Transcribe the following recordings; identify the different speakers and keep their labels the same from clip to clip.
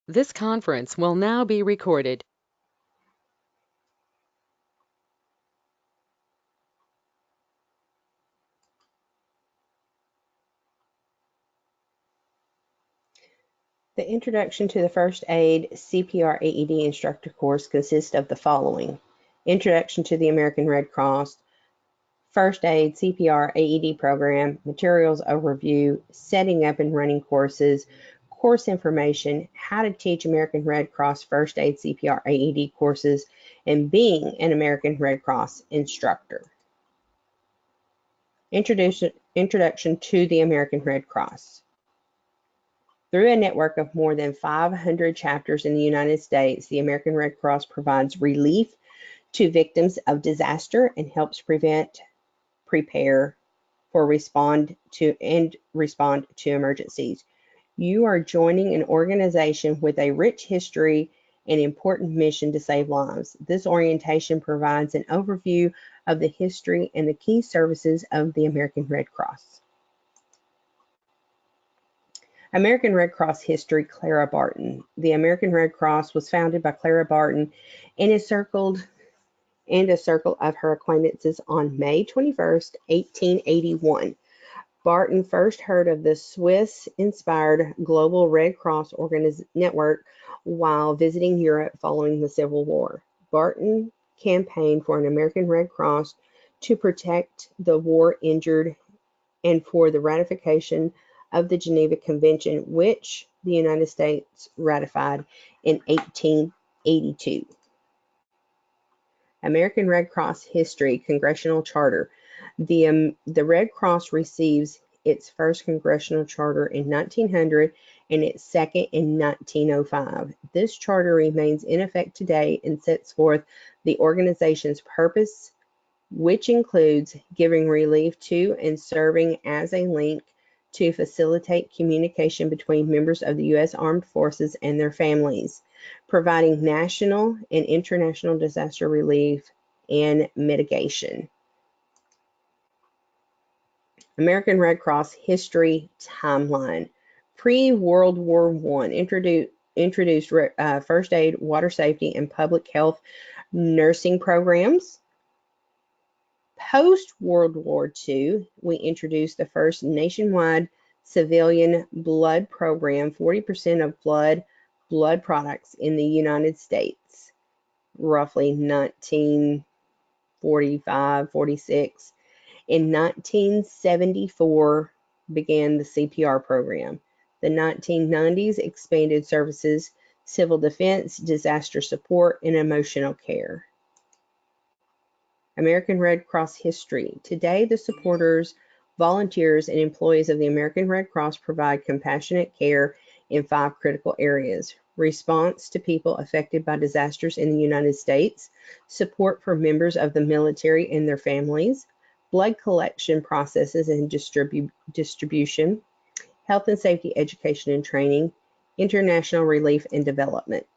Speaker 1: This conference will now be recorded.
Speaker 2: The Introduction to the First Aid CPR AED Instructor course consists of the following: Introduction to the American Red Cross, First Aid CPR AED program, materials overview, setting up and running courses, course information, how to teach American Red Cross First Aid CPR AED courses, and being an American Red Cross instructor. Introduction to the American Red Cross. Through a network of more than 500 chapters in the United States, the American Red Cross provides relief to victims of disaster and helps prevent, prepare for respond to emergencies. You are joining an organization with a rich history and important mission to save lives. This orientation provides an overview of the history and the key services of the American Red Cross. American Red Cross history. Clara Barton. The American Red Cross was founded by Clara Barton and a circle of her acquaintances on May 21st, 1881. Barton first heard of the Swiss-inspired Global Red Cross network while visiting Europe following the Civil War. Barton campaigned for an American Red Cross to protect the war-injured and for the ratification of the Geneva Convention, which the United States ratified in 1882. American Red Cross history. Congressional Charter. The Red Cross receives its first congressional charter in 1900 and its second in 1905. This charter remains in effect today and sets forth the organization's purpose, which includes giving relief to and serving as a link to facilitate communication between members of the U.S. Armed Forces and their families, providing national and international disaster relief and mitigation. American Red Cross history timeline. Pre-World War I, introduced first aid, water safety, and public health nursing programs. Post-World War II, we introduced the first nationwide civilian blood program, 40% of blood products in the United States, roughly 1945, 46. In 1974 began the CPR program. The 1990s expanded services, civil defense, disaster support, and emotional care. American Red Cross history. Today, the supporters, volunteers, and employees of the American Red Cross provide compassionate care in 5 critical areas: response to people affected by disasters in the United States, support for members of the military and their families, blood collection processes and distribution, health and safety education and training, international relief and development.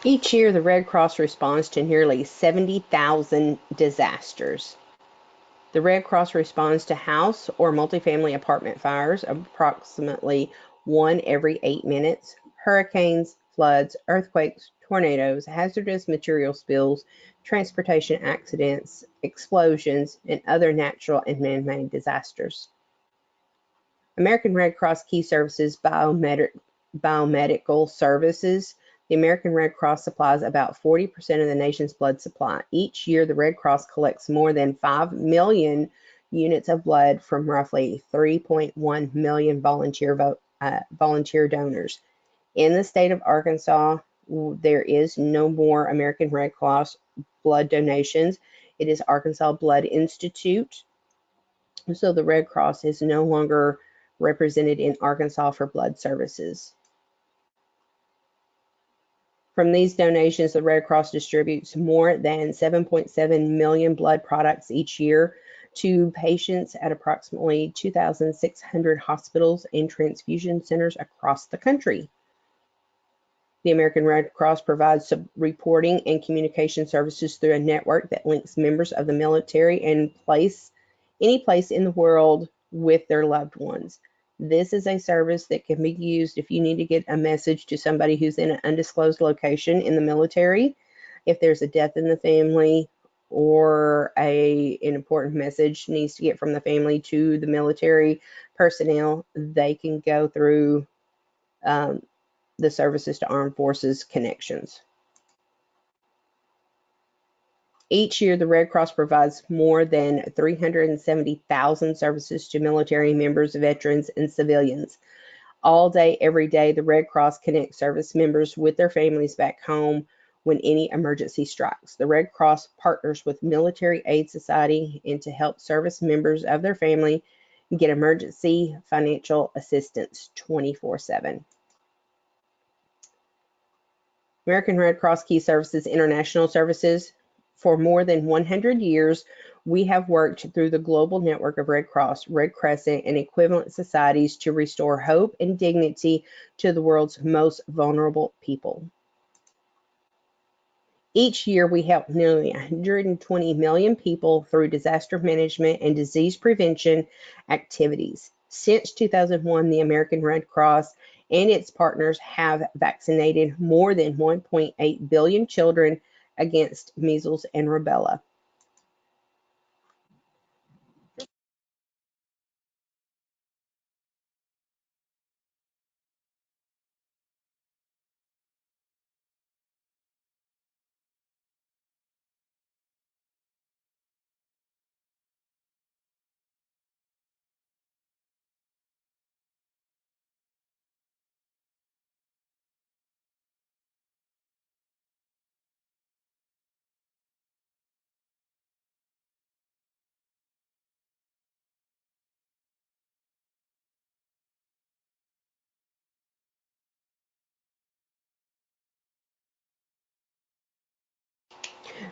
Speaker 2: Each year, the Red Cross responds to nearly 70,000 disasters. The Red Cross responds to house or multifamily apartment fires, approximately one every 8 minutes, hurricanes, floods, earthquakes, tornadoes, hazardous material spills, transportation accidents, explosions, and other natural and man-made disasters. American Red Cross Key Services Biomedical Services. The American Red Cross supplies about 40% of the nation's blood supply. Each year, the Red Cross collects more than 5 million units of blood from roughly 3.1 million volunteer donors. In the state of Arkansas, there is no more American Red Cross blood donations. It is Arkansas Blood Institute. So the Red Cross is no longer represented in Arkansas for blood services. From these donations, the Red Cross distributes more than 7.7 million blood products each year to patients at approximately 2,600 hospitals and transfusion centers across the country. The American Red Cross provides reporting and communication services through a network that links members of the military and any place in the world with their loved ones. This is a service that can be used if you need to get a message to somebody who's in an undisclosed location in the military, if there's a death in the family, or an important message needs to get from the family to the military personnel. They can go through the Services to Armed Forces connections. Each year, the Red Cross provides more than 370,000 services to military members, veterans, and civilians. All day, every day, the Red Cross connects service members with their families back home when any emergency strikes. The Red Cross partners with Military Aid Society and to help service members of their family get emergency financial assistance 24/7. American Red Cross Key Services International Services. For more than 100 years, we have worked through the global network of Red Cross, Red Crescent, and equivalent societies to restore hope and dignity to the world's most vulnerable people. Each year, we help nearly 120 million people through disaster management and disease prevention activities. Since 2001, the American Red Cross and its partners have vaccinated more than 1.8 billion children against measles and rubella.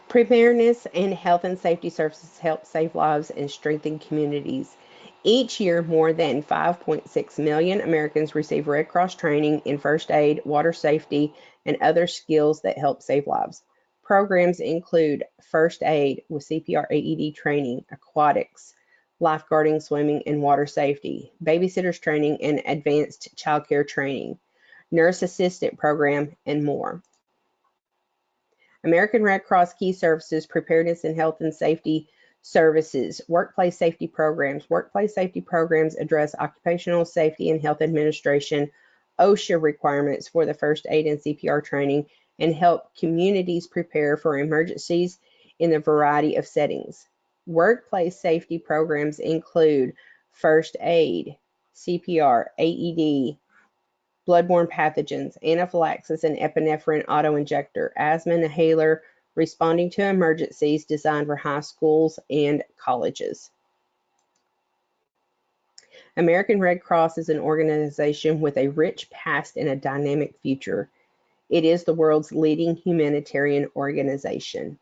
Speaker 2: Preparedness and health and safety services help save lives and strengthen communities. Each year, more than 5.6 million Americans receive Red Cross training in first aid, water safety, and other skills that help save lives. Programs include first aid with CPR AED training, aquatics, lifeguarding, swimming, and water safety, babysitters training, and advanced childcare training, nurse assistant program, and more. American Red Cross Key Services, Preparedness and Health and Safety Services, Workplace Safety Programs. Workplace safety programs address occupational safety and health administration, OSHA requirements for the first aid and CPR training, and help communities prepare for emergencies in a variety of settings. Workplace safety programs include first aid, CPR, AED, bloodborne pathogens, anaphylaxis and epinephrine autoinjector, asthma inhaler, responding to emergencies designed for high schools and colleges. American Red Cross is an organization with a rich past and a dynamic future. It is the world's leading humanitarian organization.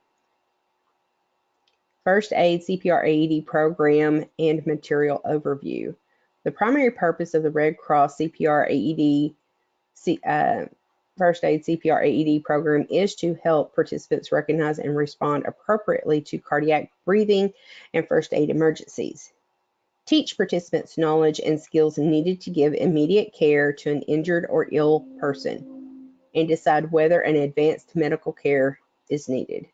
Speaker 2: First aid, CPR AED program, and material overview. The primary purpose of the Red Cross CPR AED First Aid CPR AED program is to help participants recognize and respond appropriately to cardiac, breathing, and first aid emergencies. Teach participants knowledge and skills needed to give immediate care to an injured or ill person, and decide whether an advanced medical care is needed.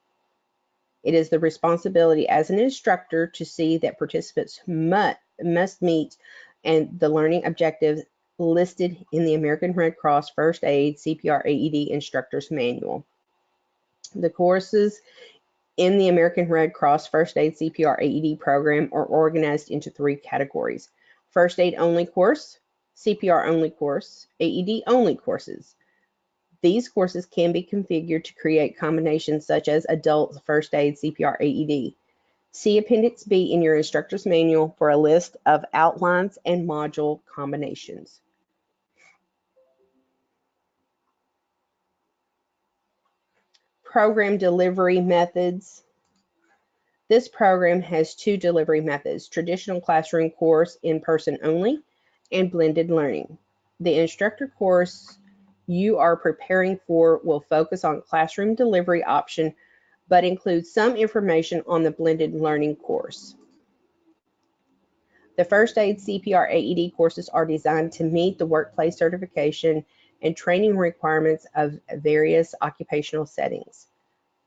Speaker 2: It is the responsibility as an instructor to see that participants must meet and the learning objectives listed in the American Red Cross First Aid CPR AED Instructor's Manual. The courses in the American Red Cross First Aid CPR AED program are organized into 3 categories: First Aid only course, CPR only course, AED only courses. These courses can be configured to create combinations such as Adult First Aid CPR AED. See Appendix B in your instructor's manual for a list of outlines and module combinations. Program delivery methods. This program has 2 delivery methods: traditional classroom course, in-person only, and blended learning. The instructor course you are preparing for will focus on classroom delivery option, but includes some information on the blended learning course. The First Aid CPR AED courses are designed to meet the workplace certification and training requirements of various occupational settings.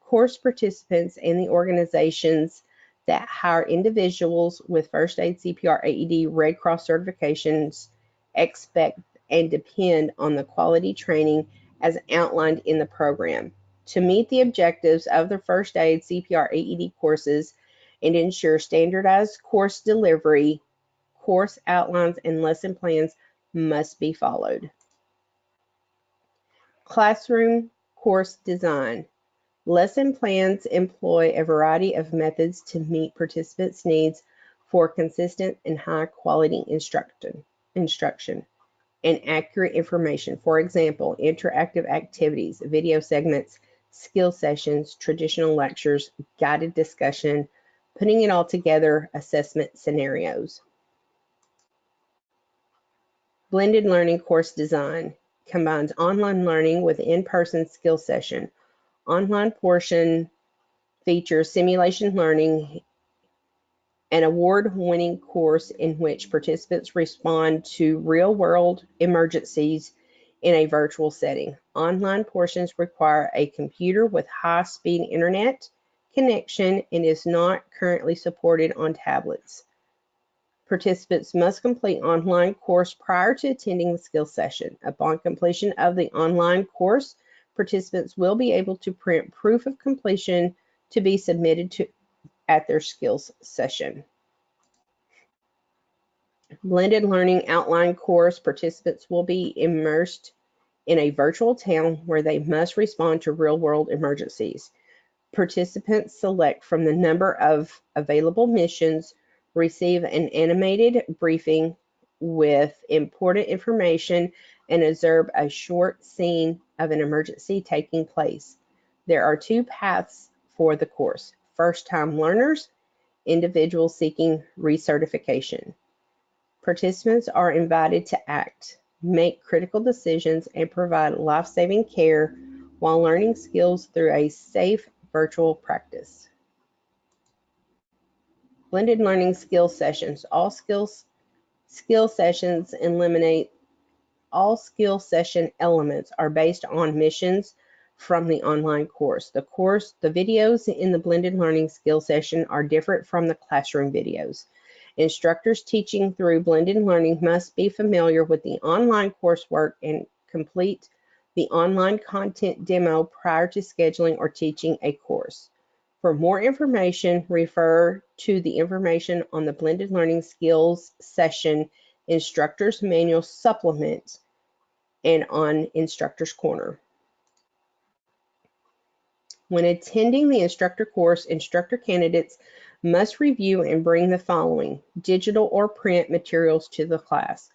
Speaker 2: Course participants and the organizations that hire individuals with First Aid CPR AED Red Cross certifications expect and depend on the quality training as outlined in the program. To meet the objectives of the First Aid CPR AED courses and ensure standardized course delivery, course outlines and lesson plans must be followed. Classroom course design. Lesson plans employ a variety of methods to meet participants' needs for consistent and high-quality instruction and accurate information. For example, interactive activities, video segments, skill sessions, traditional lectures, guided discussion, putting it all together, assessment scenarios. Blended learning course design combines online learning with in-person skill session. Online portion features simulation learning, an award-winning course in which participants respond to real-world emergencies in a virtual setting. Online portions require a computer with high-speed internet connection and is not currently supported on tablets. Participants must complete online course prior to attending the skill session. Upon completion of the online course, participants will be able to print proof of completion to be submitted at their skills session. Blended learning outline course, participants will be immersed in a virtual town where they must respond to real-world emergencies. Participants select from the number of available missions, receive an animated briefing with important information, and observe a short scene of an emergency taking place. There are 2 paths for the course: first-time learners, individuals seeking recertification. Participants are invited to act, make critical decisions, and provide life-saving care while learning skills through a safe virtual practice. Blended learning skill sessions. All skill sessions eliminate all skill session elements are based on missions from the online course. The videos in the blended learning skill session are different from the classroom videos. Instructors teaching through blended learning must be familiar with the online coursework and complete the online content demo prior to scheduling or teaching a course. For more information, refer to the information on the Blended Learning Skills Session Instructor's Manual Supplement and on Instructor's Corner. When attending the instructor course, instructor candidates must review and bring the following: digital or print materials to the class: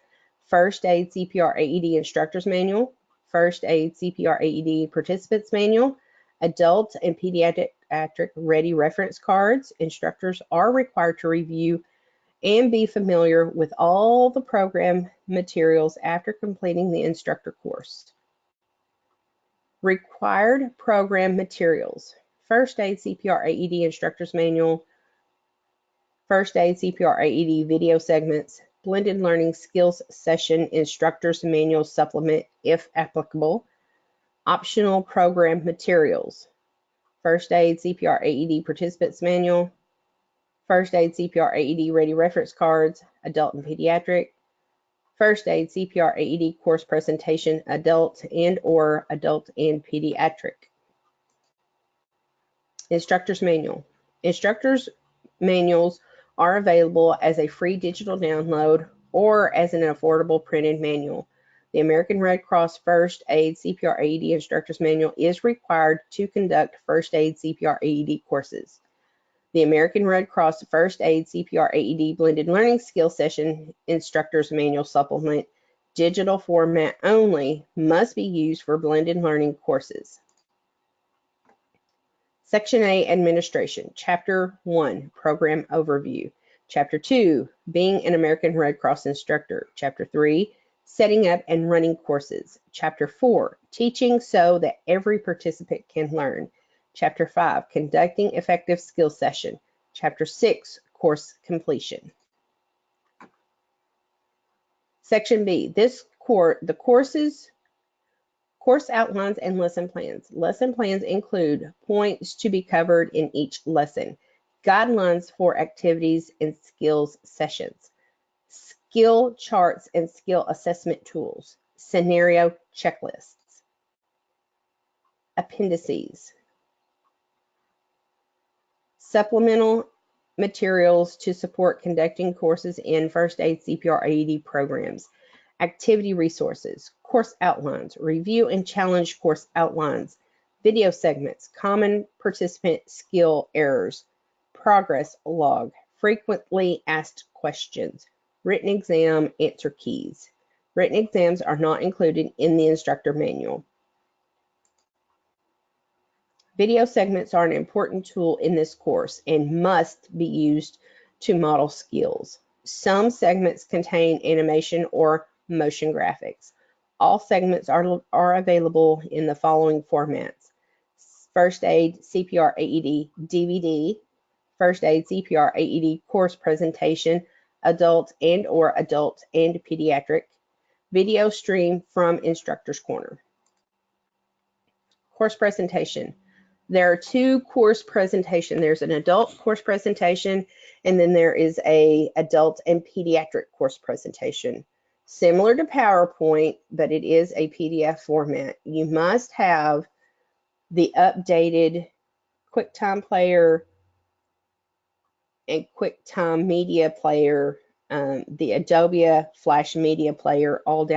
Speaker 2: First Aid CPR AED Instructor's Manual, First Aid CPR AED Participants Manual, adult and pediatric ready reference cards. Instructors are required to review and be familiar with all the program materials after completing the instructor course. Required program materials. First Aid CPR AED Instructor's Manual, First Aid CPR AED video segments, Blended Learning Skills Session Instructor's Manual supplement if applicable, optional program materials, First Aid CPR AED Participants Manual, First Aid CPR AED Ready Reference Cards, Adult and Pediatric, First Aid CPR AED Course Presentation, Adult and/or Adult and Pediatric. Instructor's Manual. Instructor's manuals are available as a free digital download or as an affordable printed manual. The American Red Cross First Aid CPR AED Instructor's Manual is required to conduct First Aid CPR AED courses. The American Red Cross First Aid CPR AED Blended Learning Skill Session Instructor's Manual Supplement, digital format only, must be used for blended learning courses. Section A, Administration. Chapter 1, Program Overview. Chapter 2, Being an American Red Cross Instructor. Chapter 3, Setting up and Running Courses. Chapter 4, Teaching so that every participant can learn. Chapter 5, Conducting Effective Skill Session. Chapter 6, Course Completion. Section B, the course outlines and lesson plans. Lesson plans include points to be covered in each lesson, guidelines for activities and skills sessions, skill charts and skill assessment tools, scenario checklists, appendices, supplemental materials to support conducting courses in First Aid CPR AED programs, activity resources, course outlines, review and challenge course outlines, video segments, common participant skill errors, progress log, frequently asked questions, written exam answer keys. Written exams are not included in the instructor manual. Video segments are an important tool in this course and must be used to model skills. Some segments contain animation or motion graphics. All segments are available in the following formats: First Aid CPR AED DVD, First Aid CPR AED course presentation, adult and/or adult and pediatric, video stream from Instructor's Corner. Course presentation. There are two course presentations. There's an adult course presentation, and then there is a adult and pediatric course presentation. Similar to PowerPoint, but it is a PDF format. You must have the updated QuickTime Player and QuickTime Media Player, the Adobe Flash Media Player, all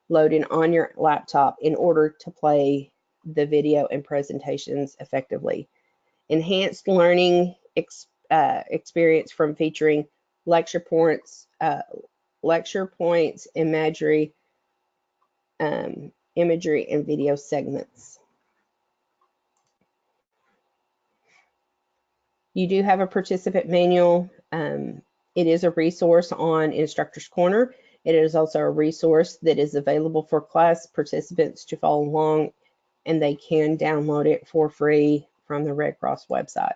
Speaker 2: loaded on your laptop in order to play the video and presentations effectively. Enhanced learning experience from featuring lecture points, imagery, imagery, and video segments. You do have a participant manual. It is a resource on Instructor's Corner. It is also a resource that is available for class participants to follow along, and they can download it for free from the Red Cross website.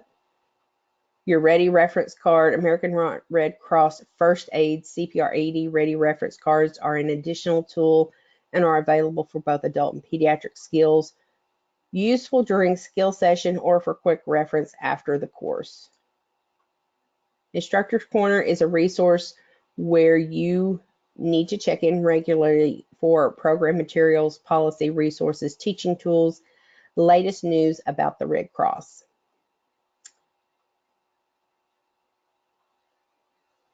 Speaker 2: Your Ready Reference Card, American Red Cross First Aid CPR AED Ready Reference Cards are an additional tool and are available for both adult and pediatric skills, useful during skill session or for quick reference after the course. Instructor's Corner is a resource where you need to check in regularly for program materials, policy, resources, teaching tools, latest news about the Red Cross.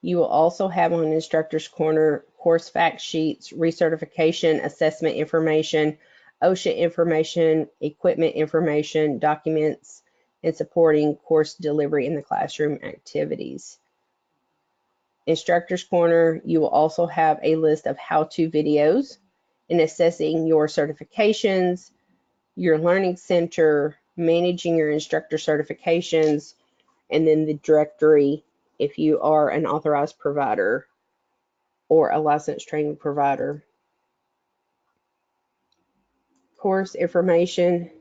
Speaker 2: You will also have on Instructor's Corner course fact sheets, recertification, assessment information, OSHA information, equipment information, documents, and supporting course delivery in the classroom activities. Instructor's Corner, you will also have a list of how-to videos in assessing your certifications, your learning center, managing your instructor certifications, and then the directory if you are an authorized provider or a licensed training provider. Course information.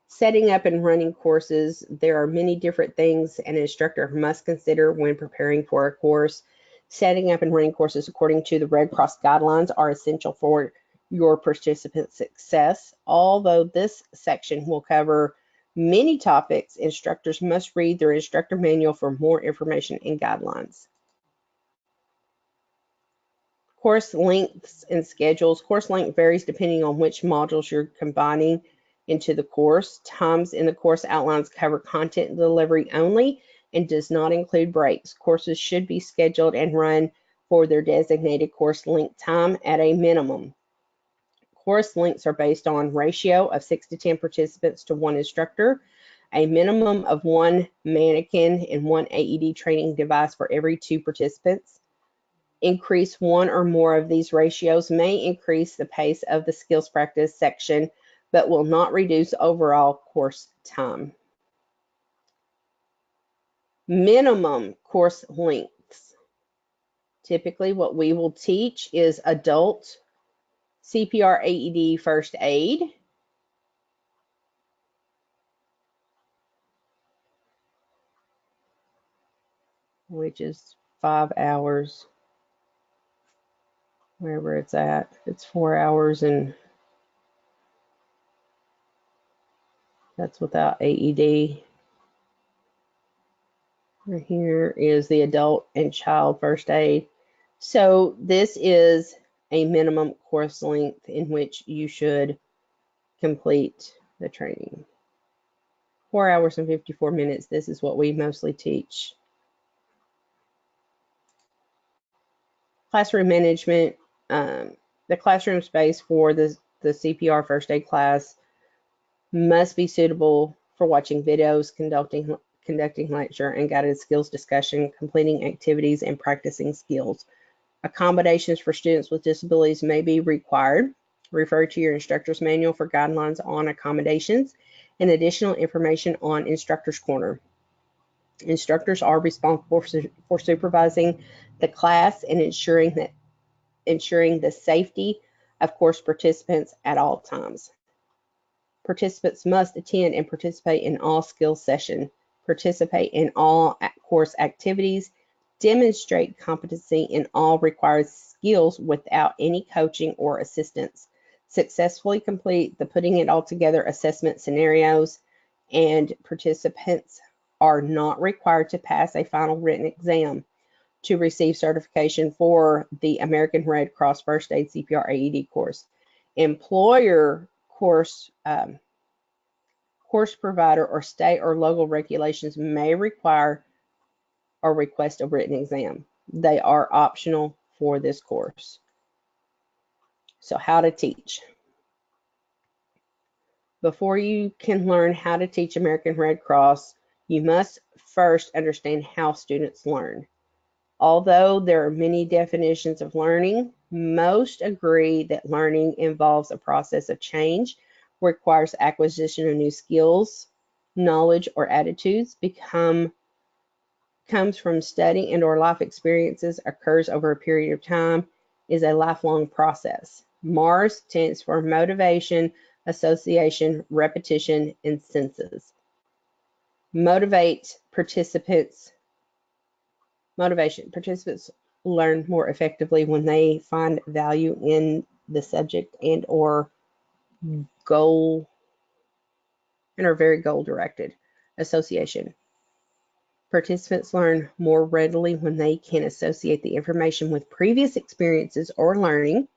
Speaker 2: Setting up and running courses. There are many different things an instructor must consider when preparing for a course. Setting up and running courses according to the Red Cross guidelines are essential for your participant success. Although this section will cover many topics, instructors must read their instructor manual for more information and guidelines. Course lengths and schedules. Course length varies depending on which modules you're combining into the course. Times in the course outlines cover content delivery only and does not include breaks. Courses should be scheduled and run for their designated course length time at a minimum. Course lengths are based on ratio of 6 to 10 participants to one instructor, a minimum of one mannequin and one AED training device for every 2 participants. Increase one or more of these ratios may increase the pace of the skills practice section, but will not reduce overall course time. Minimum course lengths. Typically, what we will teach is adult CPR AED first aid, which is 5 hours, wherever it's at. It's 4 hours, and that's without AED. Here is the adult and child first aid. So this is a minimum course length in which you should complete the training. 4 hours and 54 minutes. This is what we mostly teach. Classroom management. The classroom space for the CPR first aid class must be suitable for watching videos, conducting lecture and guided skills discussion, completing activities, and practicing skills. Accommodations for students with disabilities may be required. Refer to your instructor's manual for guidelines on accommodations and additional information on Instructor's Corner. Instructors are responsible for supervising the class and ensuring the safety of course participants at all times. Participants must attend and participate in all skills sessions, participate in all course activities, demonstrate competency in all required skills without any coaching or assistance, successfully complete the putting it all together assessment scenarios, and participants are not required to pass a final written exam to receive certification for the American Red Cross First Aid CPR AED course. Employer course provider or state or local regulations may require or request a written exam. They are optional for this course. So how to teach. Before you can learn how to teach American Red Cross, you must first understand how students learn. Although there are many definitions of learning, most agree that learning involves a process of change, requires acquisition of new skills, knowledge, or attitudes, comes from study and or life experiences, occurs over a period of time, is a lifelong process. MARS stands for motivation, association, repetition, and senses. Motivation. Participants learn more effectively when they find value in the subject and or goal and are very goal directed. Association. Participants learn more readily when they can associate the information with previous experiences or learning.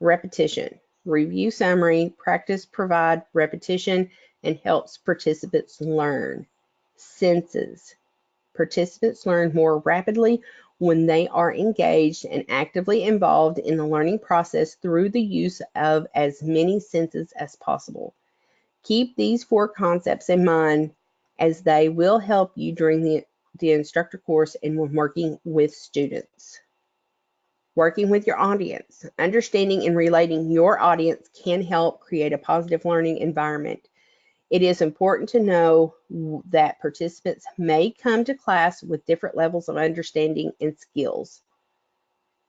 Speaker 2: Repetition. Review summary, practice provide repetition and helps participants learn. Senses. Participants learn more rapidly when they are engaged and actively involved in the learning process through the use of as many senses as possible. Keep these 4 concepts in mind as they will help you during the instructor course and when working with students. Working with your audience. Understanding and relating your audience can help create a positive learning environment. It is important to know that participants may come to class with different levels of understanding and skills.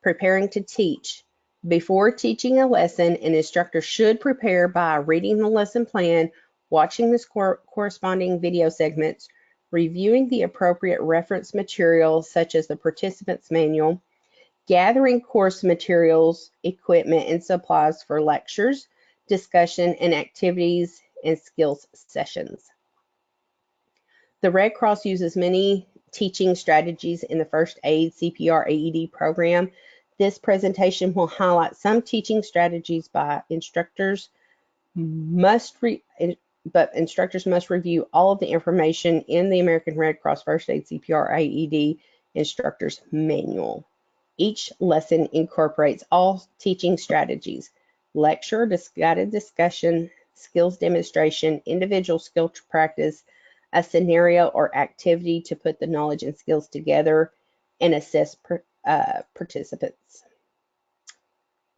Speaker 2: Preparing to teach. Before teaching a lesson, an instructor should prepare by reading the lesson plan, watching the corresponding video segments, reviewing the appropriate reference material such as the participant's manual, gathering course materials, equipment, and supplies for lectures, discussion, and activities and skills sessions. The Red Cross uses many teaching strategies in the first aid CPR AED program. This presentation will highlight some teaching strategies by instructors but instructors must review all of the information in the American Red Cross First Aid CPR AED instructor's manual. Each lesson incorporates all teaching strategies: lecture, guided discussion, skills demonstration, individual skill practice, a scenario or activity to put the knowledge and skills together, and assess participants.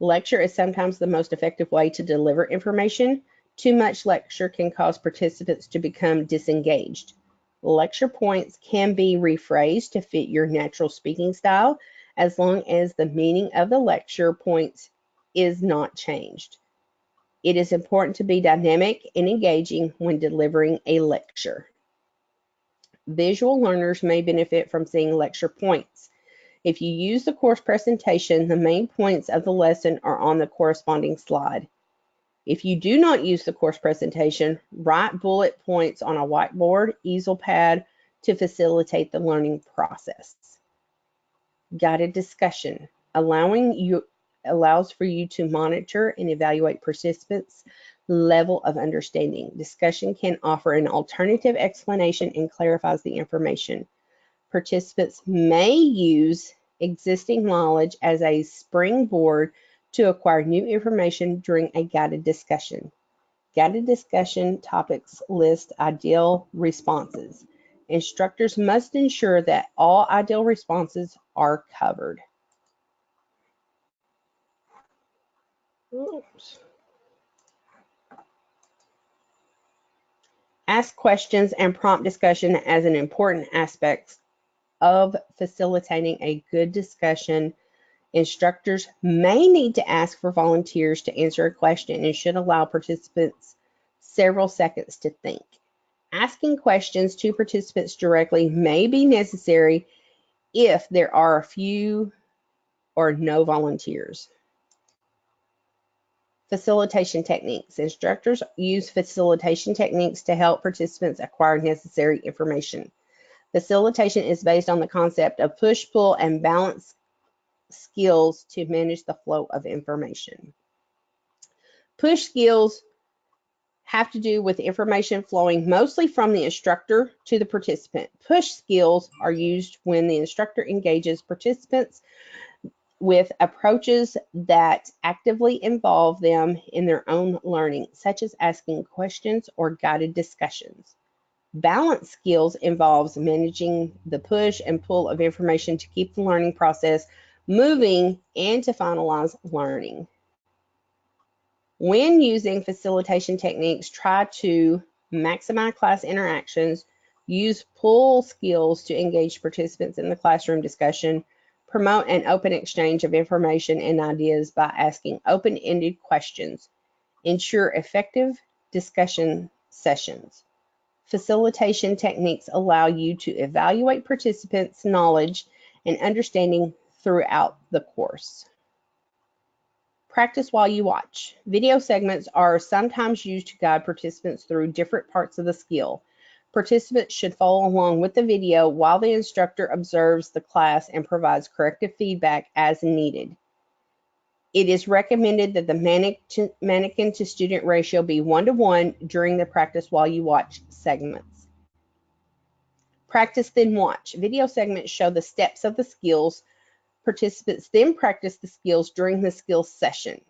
Speaker 2: Lecture is sometimes the most effective way to deliver information. Too much lecture can cause participants to become disengaged. Lecture points can be rephrased to fit your natural speaking style as long as the meaning of the lecture points is not changed. It is important to be dynamic and engaging when delivering a lecture. Visual learners may benefit from seeing lecture points. If you use the course presentation, the main points of the lesson are on the corresponding slide. If you do not use the course presentation, write bullet points on a whiteboard, easel pad to facilitate the learning process. Guided discussion allows for you to monitor and evaluate participants' level of understanding. Discussion can offer an alternative explanation and clarifies the information. Participants may use existing knowledge as a springboard to acquire new information during a guided discussion. Guided discussion topics list ideal responses. Instructors must ensure that all ideal responses are covered. Oops. Ask questions and prompt discussion as an important aspect of facilitating a good discussion. Instructors may need to ask for volunteers to answer a question and should allow participants several seconds to think. Asking questions to participants directly may be necessary if there are a few or no volunteers. Facilitation techniques. Instructors use facilitation techniques to help participants acquire necessary information. Facilitation is based on the concept of push, pull, and balance skills to manage the flow of information. Push skills have to do with information flowing mostly from the instructor to the participant. Push skills are used when the instructor engages participants with approaches that actively involve them in their own learning, such as asking questions or guided discussions. Balance skills involves managing the push and pull of information to keep the learning process moving and to finalize learning. When using facilitation techniques, try to maximize class interactions, use pull skills to engage participants in the classroom discussion, promote an open exchange of information and ideas by asking open-ended questions, ensure effective discussion sessions. Facilitation techniques allow you to evaluate participants' knowledge and understanding throughout the course. Practice while you watch. Video segments are sometimes used to guide participants through different parts of the skill. Participants should follow along with the video while the instructor observes the class and provides corrective feedback as needed. It is recommended that the mannequin to student ratio be 1:1 during the practice while you watch segments. Practice then watch. Video segments show the steps of the skills. Participants then practice the skills during the skills session.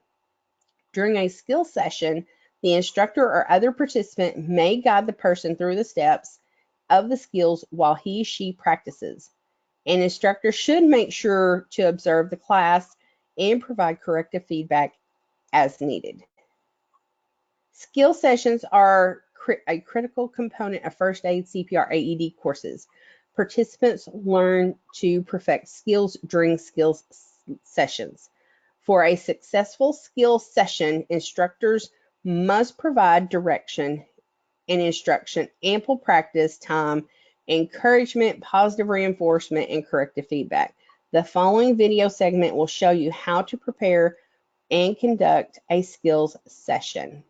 Speaker 2: During a skill session, the instructor or other participant may guide the person through the steps of the skills while she practices. An instructor should make sure to observe the class and provide corrective feedback as needed. Skill sessions are a critical component of first aid CPR AED courses. Participants learn to perfect skills during skills sessions. For a successful skills session, instructors must provide direction and instruction, ample practice time, encouragement, positive reinforcement, and corrective feedback. The following video segment will show you how to prepare and conduct a skills session.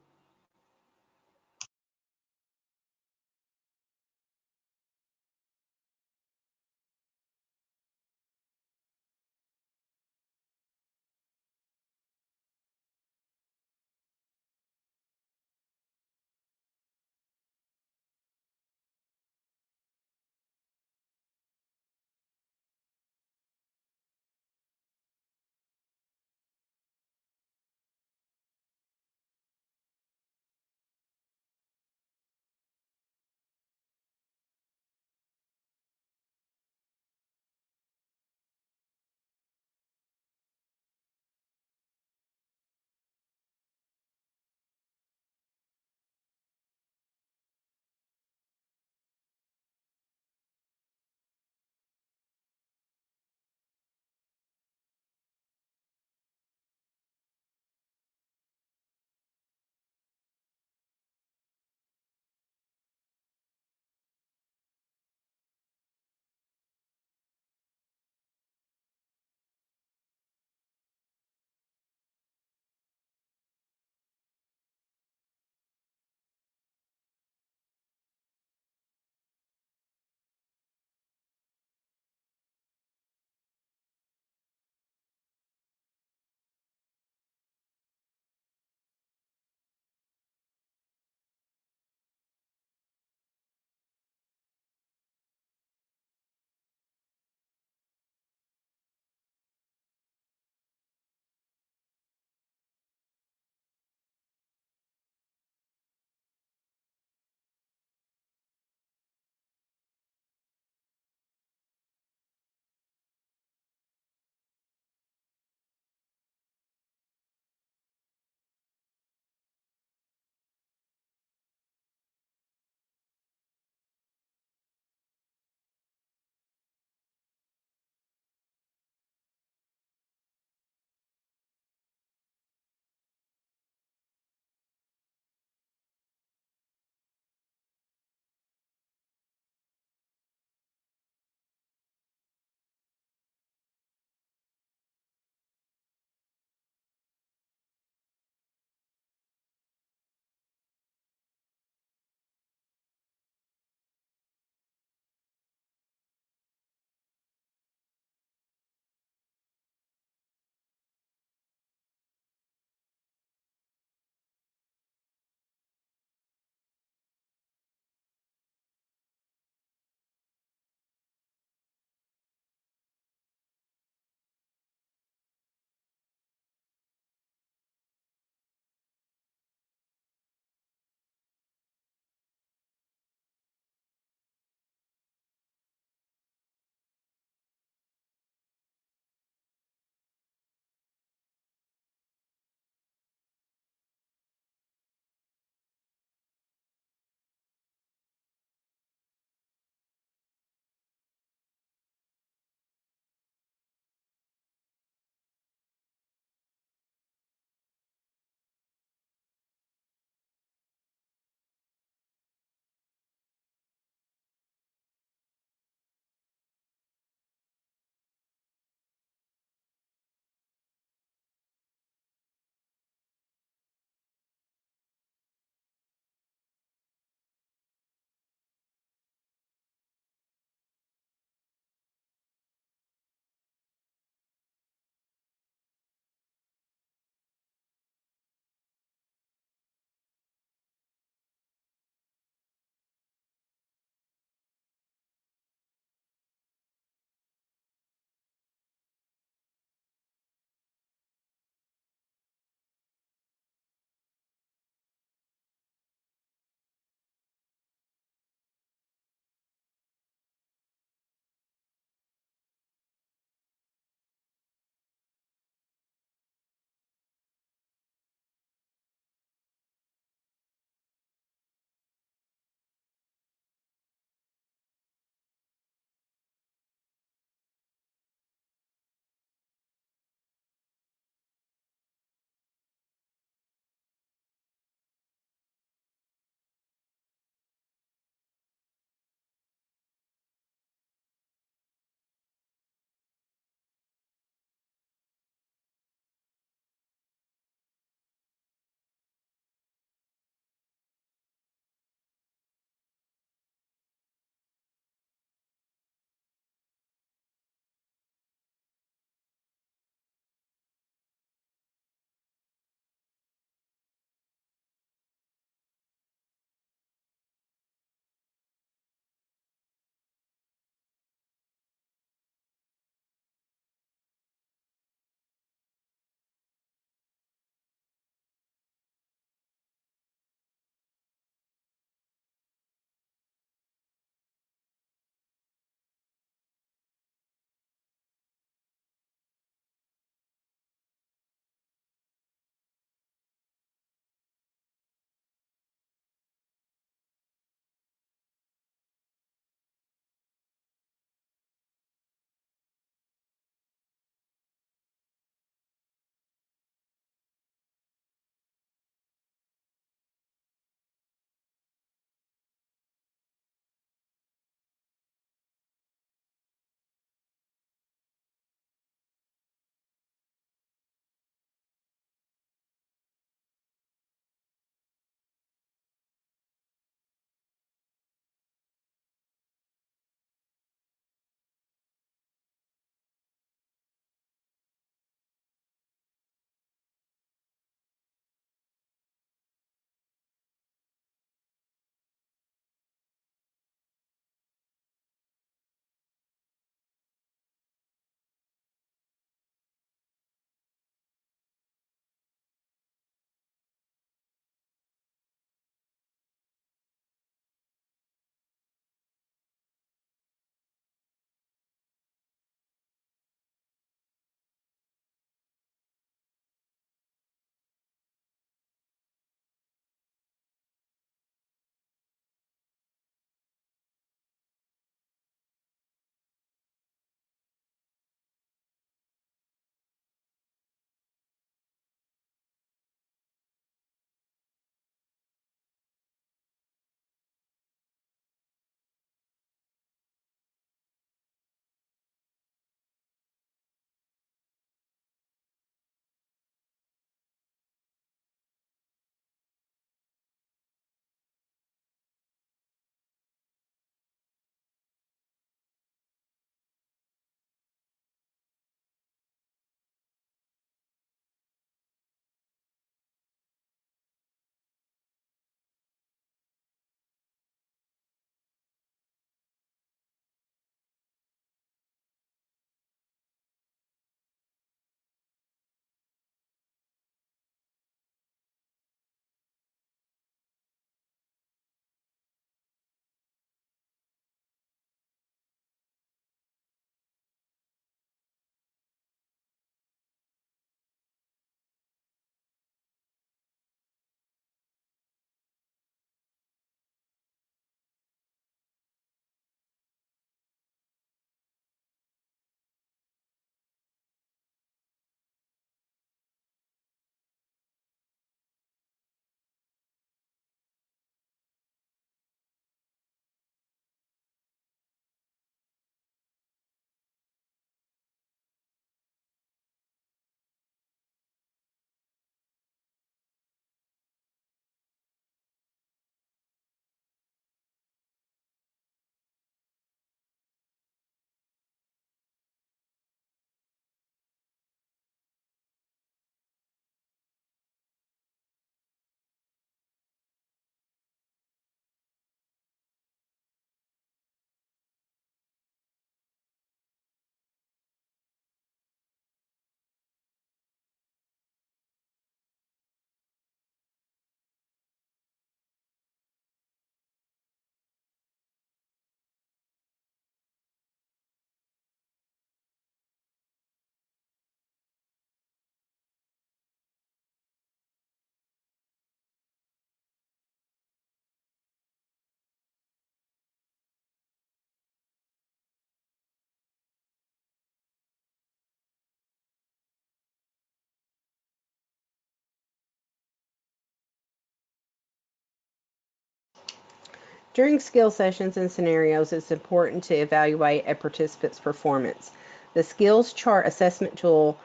Speaker 2: During skill sessions and scenarios, it's important to evaluate a participant's performance. The skills chart assessment tools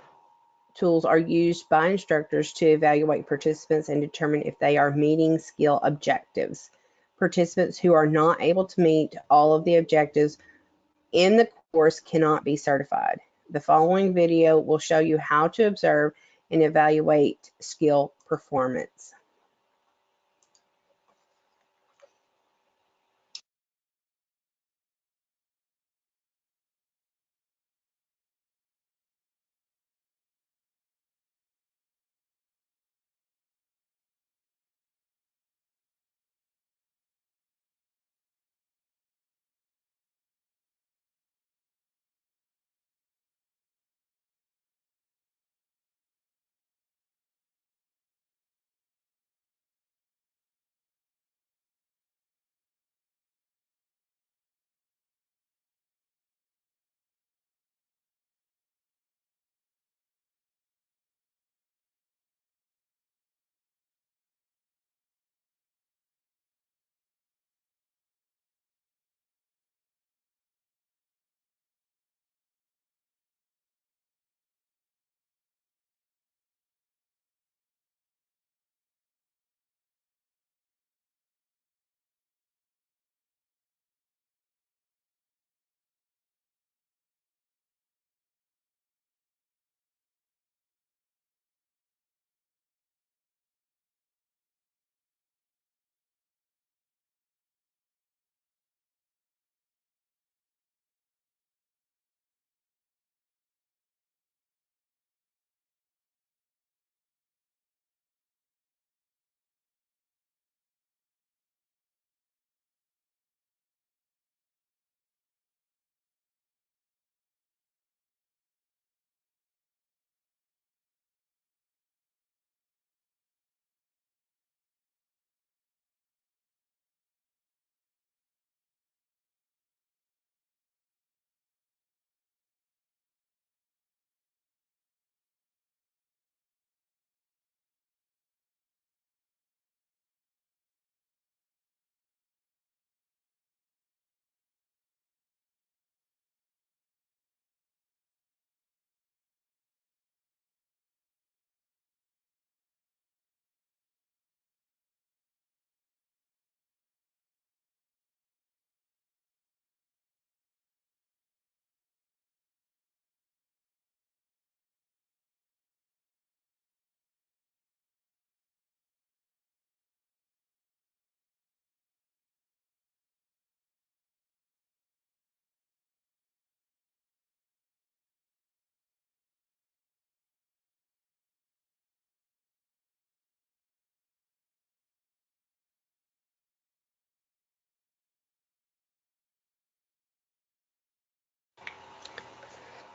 Speaker 2: are used by instructors to evaluate participants and determine if they are meeting skill objectives. Participants who are not able to meet all of the objectives in the course cannot be certified. The following video will show you how to observe and evaluate skill performance.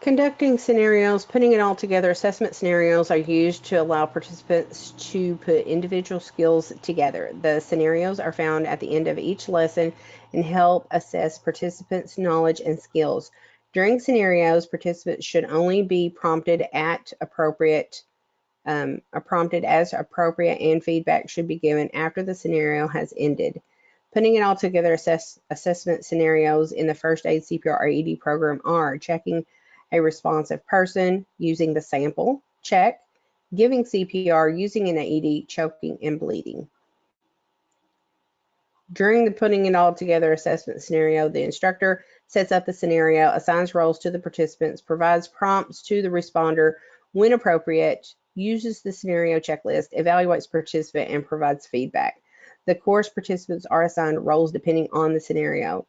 Speaker 2: Conducting scenarios, putting it all together, assessment scenarios are used to allow participants to put individual skills together. The scenarios are found at the end of each lesson and help assess participants' knowledge and skills. During scenarios, participants should only be prompted as appropriate, and feedback should be given after the scenario has ended. Putting it all together, assessment scenarios in the first aid CPR or ED program are checking a responsive person, using the sample, check, giving CPR, using an AED, choking, and bleeding. During the putting it all together assessment scenario, the instructor sets up the scenario, assigns roles to the participants, provides prompts to the responder when appropriate, uses the scenario checklist, evaluates participant, and provides feedback. The course participants are assigned roles depending on the scenario.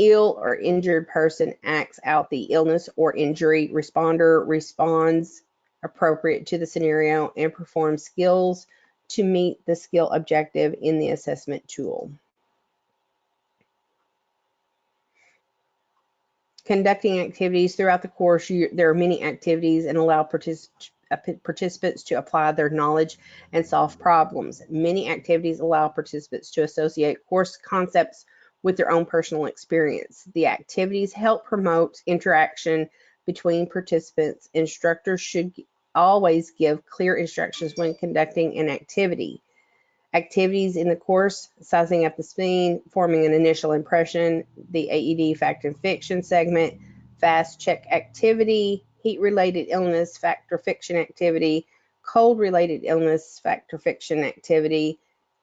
Speaker 2: Ill or injured person acts out the illness or injury. Responder responds appropriate to the scenario and performs skills to meet the skill objective in the assessment tool. Conducting activities throughout the course, there are many activities and allow participants to apply their knowledge and solve problems. Many activities allow participants to associate course concepts with their own personal experience. The activities help promote interaction between participants. Instructors should always give clear instructions when conducting an activity. Activities in the course: sizing up the spleen, forming an initial impression, the AED fact and fiction segment, fast check activity, heat-related illness, fact or fiction activity, cold-related illness, fact or fiction activity,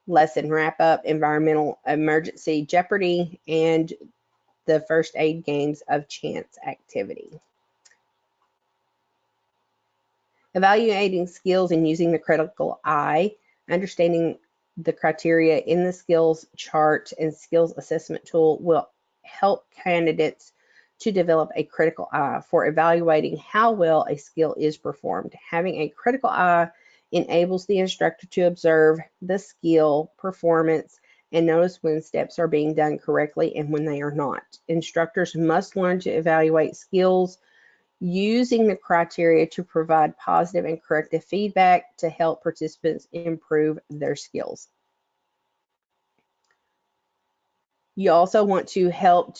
Speaker 2: lesson wrap-up, environmental emergency, jeopardy, and the first aid games of chance activity. Evaluating skills and using the critical eye, understanding the criteria in the skills chart and skills assessment tool will help candidates to develop a critical eye for evaluating how well a skill is performed. Having a critical eye enables the instructor to observe the skill performance and notice when steps are being done correctly and when they are not. Instructors must learn to evaluate skills using the criteria to provide positive and corrective feedback to help participants improve their skills. You also want to help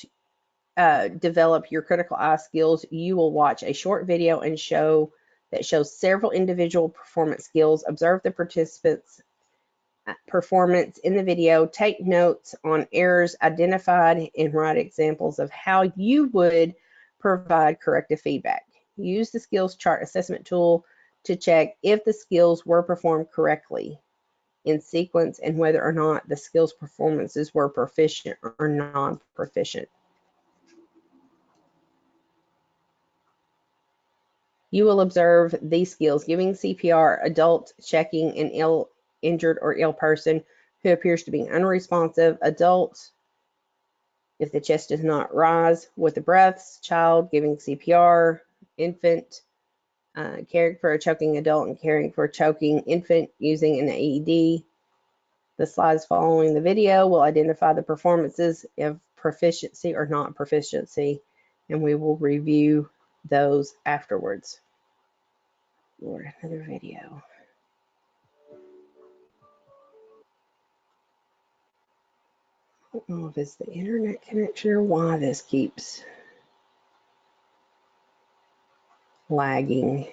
Speaker 2: develop your critical eye skills. You will watch a short video and shows several individual performance skills. Observe the participants' performance in the video, take notes on errors identified, and write examples of how you would provide corrective feedback. Use the skills chart assessment tool to check if the skills were performed correctly in sequence and whether or not the skills performances were proficient or non-proficient. You will observe these skills: giving CPR, adult checking an injured or ill person who appears to be unresponsive, adult if the chest does not rise with the breaths, child giving CPR, infant caring for a choking adult and caring for a choking infant using an AED. The slides following the video will identify the performances of proficiency or not proficiency, and we will review those afterwards. Lord, another video. I don't know if it's the internet connection or why this keeps lagging.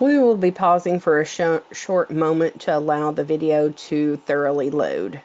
Speaker 2: We will be pausing for a short moment to allow the video to thoroughly load.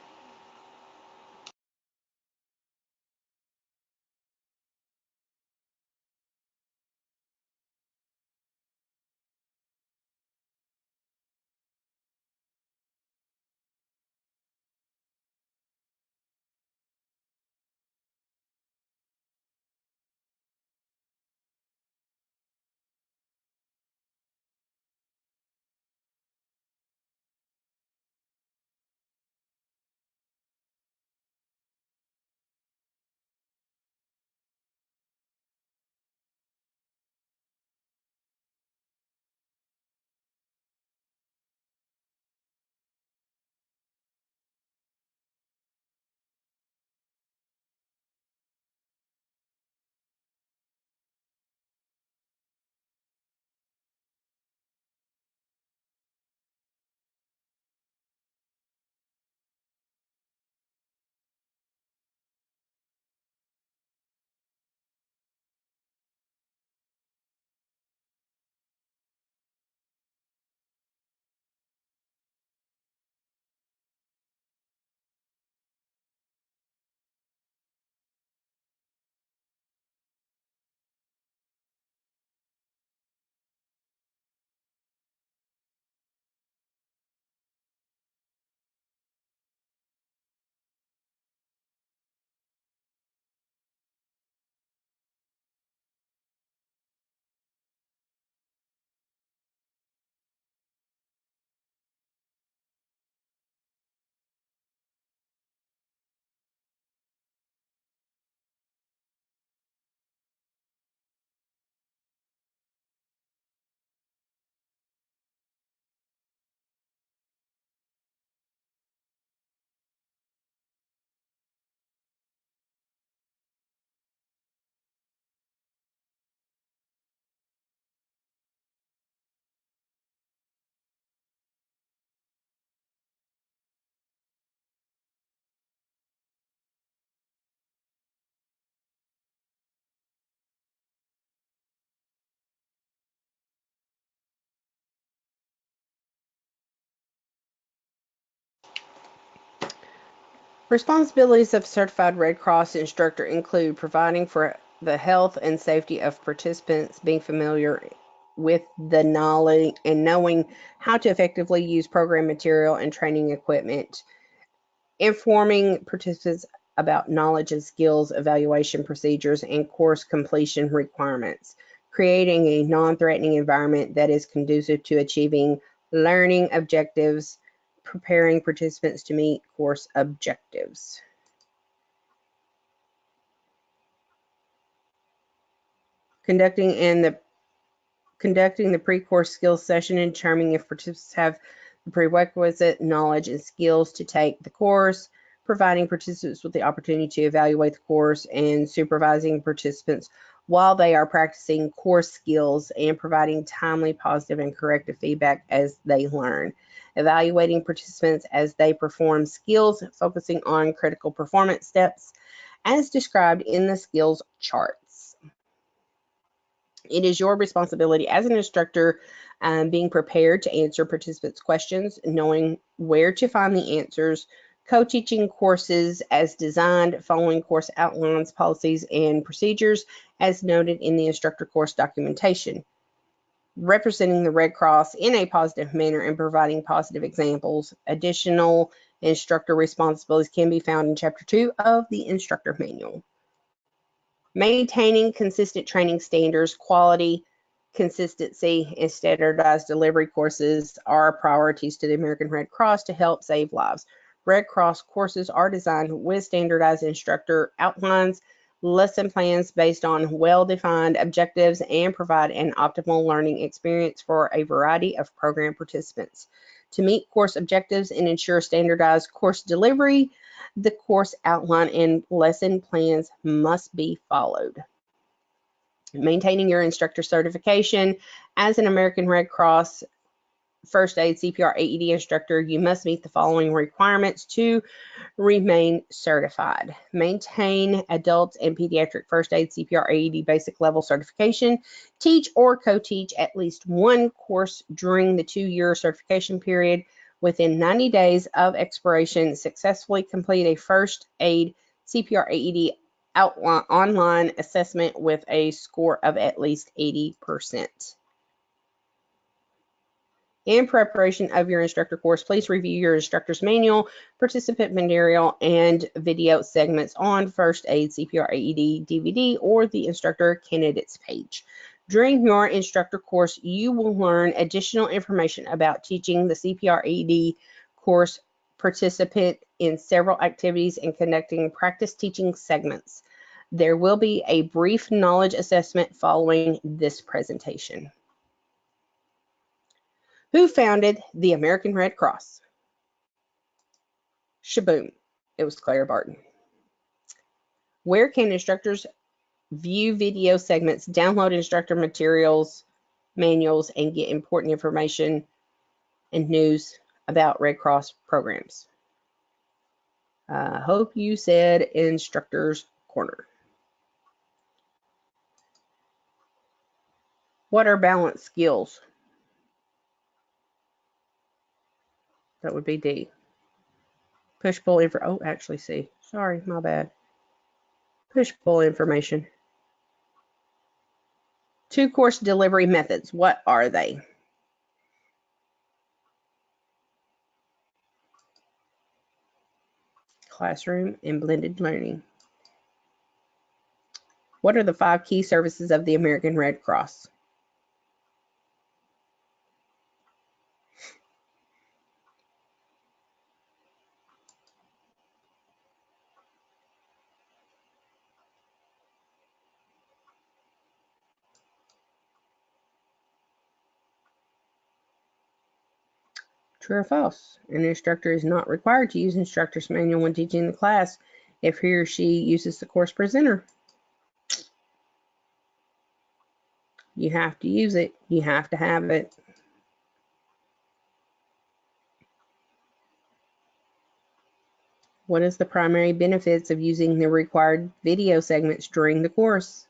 Speaker 2: Responsibilities of a certified Red Cross instructor include providing for the health and safety of participants, being familiar with the knowledge and knowing how to effectively use program material and training equipment, informing participants about knowledge and skills, evaluation procedures, and course completion requirements, creating a non-threatening environment that is conducive to achieving learning objectives, preparing participants to meet course objectives. Conducting the pre-course skills session and determining if participants have the prerequisite knowledge and skills to take the course, providing participants with the opportunity to evaluate the course, and supervising participants while they are practicing course skills and providing timely, positive, and corrective feedback as they learn. Evaluating participants as they perform skills, focusing on critical performance steps as described in the skills charts. It is your responsibility as an instructor being prepared to answer participants' questions, knowing where to find the answers, co-teaching courses as designed, following course outlines, policies, and procedures as noted in the instructor course documentation, representing the Red Cross in a positive manner and providing positive examples. Additional instructor responsibilities can be found in Chapter 2 of the Instructor Manual. Maintaining consistent training standards, quality, consistency, and standardized delivery courses are priorities to the American Red Cross to help save lives. Red Cross courses are designed with standardized instructor outlines, lesson plans based on well-defined objectives, and provide an optimal learning experience for a variety of program participants. To meet course objectives and ensure standardized course delivery, the course outline and lesson plans must be followed. Maintaining your instructor certification as an American Red Cross first aid CPR AED instructor, you must meet the following requirements to remain certified. Maintain adult and pediatric first aid CPR AED basic level certification. Teach or co-teach at least one course during the 2-year certification period. Within 90 days of expiration, successfully complete a first aid CPR AED online assessment with a score of at least 80%. In preparation of your instructor course, please review your instructor's manual, participant material, and video segments on First Aid CPR AED DVD or the instructor candidates page. During your instructor course, you will learn additional information about teaching the CPR AED course, participate in several activities, and conducting practice teaching segments. There will be a brief knowledge assessment following this presentation. Who founded the American Red Cross? Shaboom. It was Clara Barton. Where can instructors view video segments, download instructor materials, manuals, and get important information and news about Red Cross programs? I hope you said Instructor's Corner. What are balance skills? That would be D. Push-pull info. Oh, actually C. Sorry, my bad. Push-pull information. 2 course delivery methods. What are they? Classroom and blended learning. What are the 5 key services of the American Red Cross? True or false? An instructor is not required to use instructor's manual when teaching the class if he or she uses the course presenter. You have to use it. You have to have it. What is the primary benefits of using the required video segments during the course?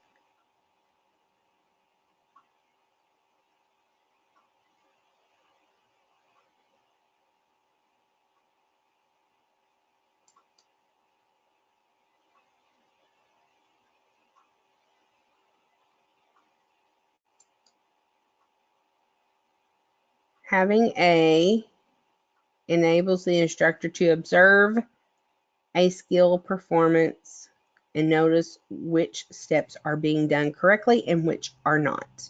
Speaker 2: Having A enables the instructor to observe a skill performance and notice which steps are being done correctly and which are not.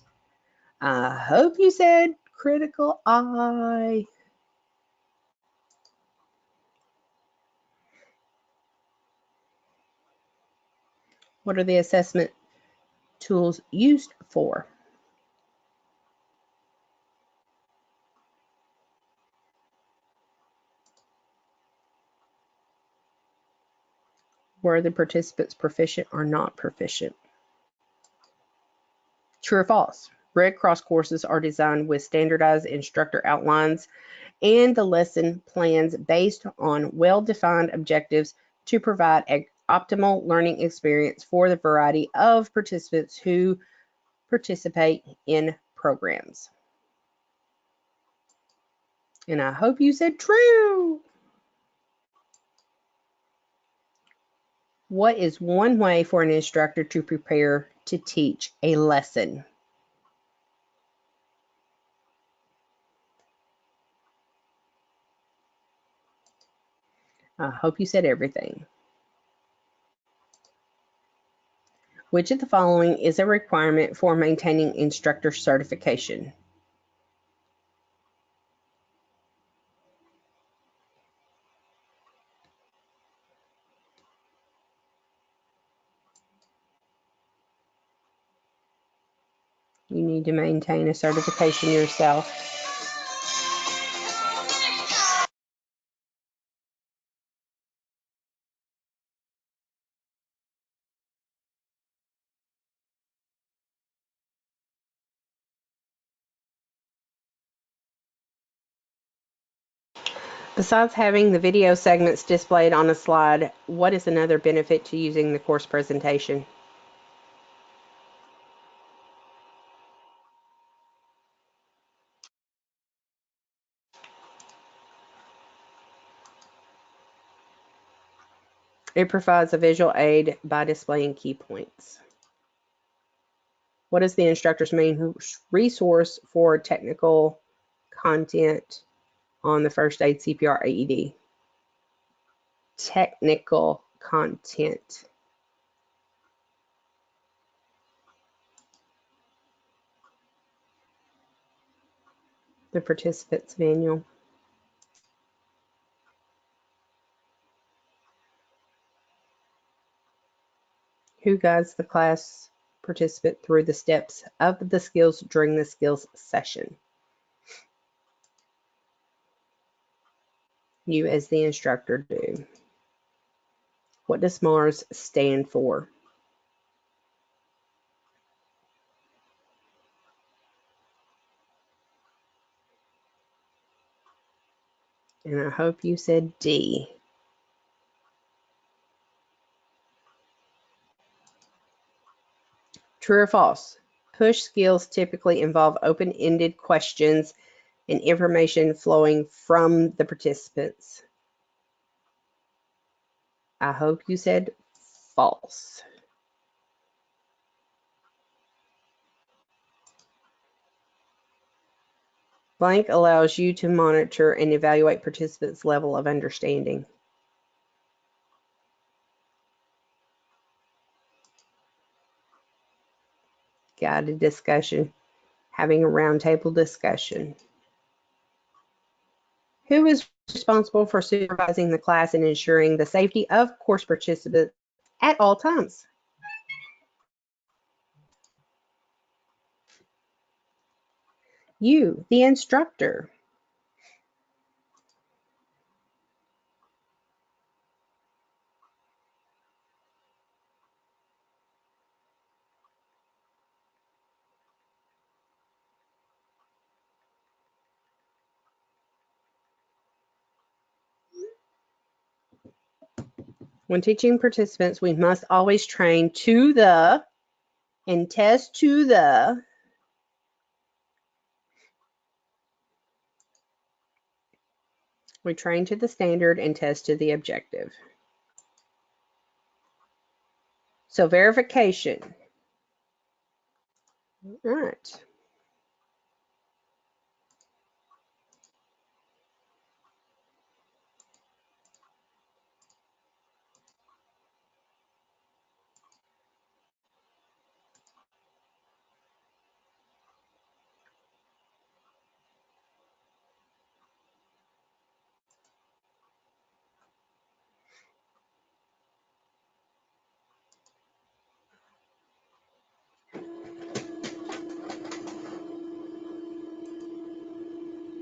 Speaker 2: I hope you said critical eye. What are the assessment tools used for? Were the participants proficient or not proficient? True or false? Red Cross courses are designed with standardized instructor outlines and the lesson plans based on well-defined objectives to provide an optimal learning experience for the variety of participants who participate in programs. And I hope you said true. What is one way for an instructor to prepare to teach a lesson? I hope you said everything. Which of the following is a requirement for maintaining instructor certification? You need to maintain a certification yourself. Besides having the video segments displayed on a slide, what is another benefit to using the course presentation? It provides a visual aid by displaying key points. What is the instructor's main resource for technical content on the first aid CPR AED? Technical content. The participant's manual. Who guides the class participant through the steps of the skills during the skills session? You as the instructor do. What does MARS stand for? And I hope you said D. True or false? Push skills typically involve open-ended questions and information flowing from the participants. I hope you said false. Blank allows you to monitor and evaluate participants' level of understanding. Guided discussion. Having a roundtable discussion. Who is responsible for supervising the class and ensuring the safety of course participants at all times? You, the instructor. When teaching participants, we must always train to the and test to the we train to the standard and test to the objective. So verification. All right.